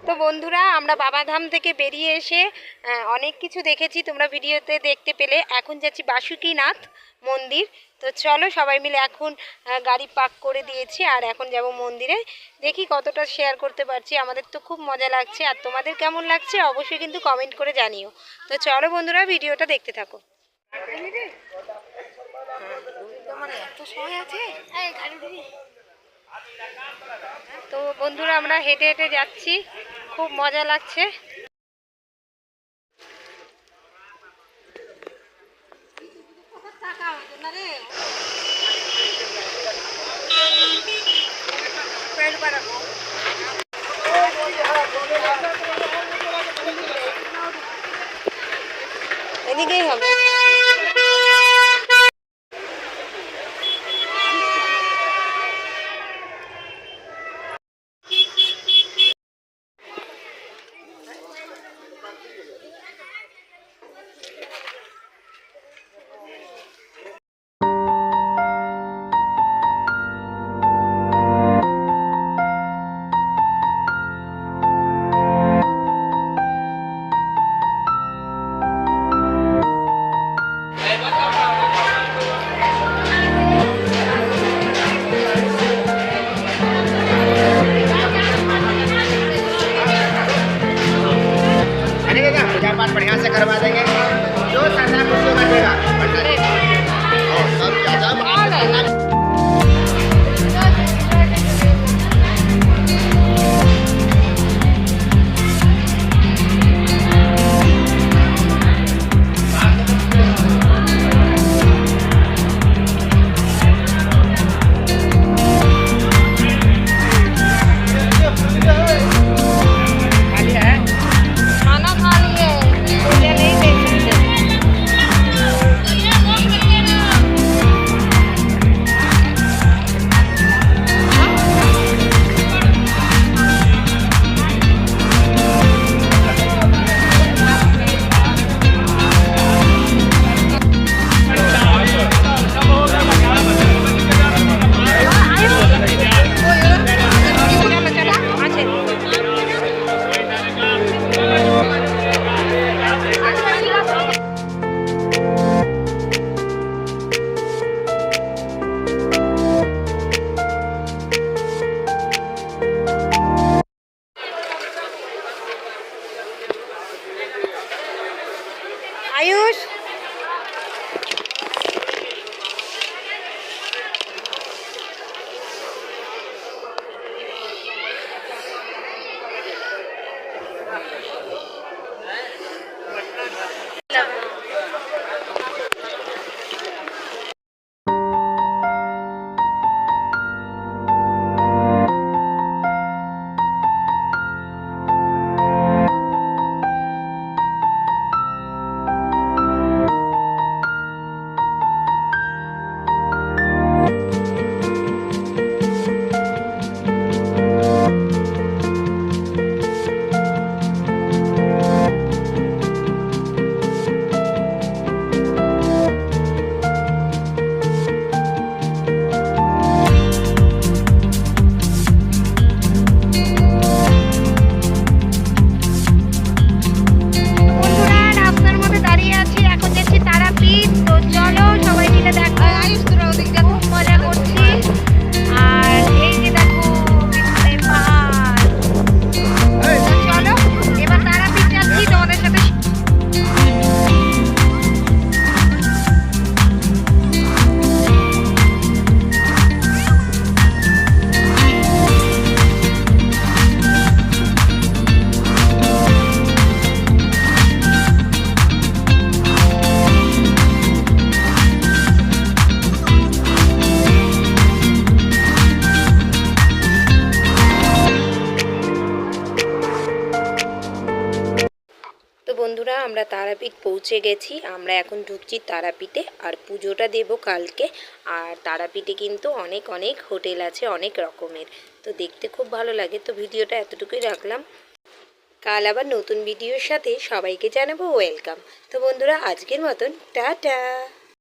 তো বন্ধুরা, আমরা বাবাধাম থেকে বেরিয়ে এসে অনেক কিছু দেখেছি, তোমরা ভিডিওতে দেখতে পেলে। এখন যাচ্ছি বাসুকীনাথ মন্দির। তো চলো সবাই মিলে এখন গাড়ি পার্ক করে দিয়েছি, আর এখন যাব মন্দিরে। দেখি কতটা শেয়ার করতে পারছি। আমাদের তো খুব মজা লাগছে, আর তোমাদের কেমন লাগছে অবশ্যই কিন্তু কমেন্ট করে জানিও। তো চলো বন্ধুরা, ভিডিওটা দেখতে থাকো। তো বন্ধুরা, আমরা হেঁটে হেঁটে যাচ্ছি, খুব মজা লাগছে। এদিকেই হবে। बढ़िया से करवा देंगे जो सरना उसको बैठेगा आयुष বন্ধুরা, আমরা তারাপীঠ পৌঁছে গেছি। আমরা এখন ঢুকছি তারাপীঠে, আর পুজোটা দেব কালকে। আর তারাপীঠে কিন্তু অনেক অনেক হোটেল আছে, অনেক রকমের। তো দেখতে খুব ভালো লাগে। তো ভিডিওটা এতটুকুই রাখলাম। কাল আবার নতুন ভিডিওর সাথে সবাইকে জানাবো ওয়েলকাম। তো বন্ধুরা, আজকের মতন টাটা।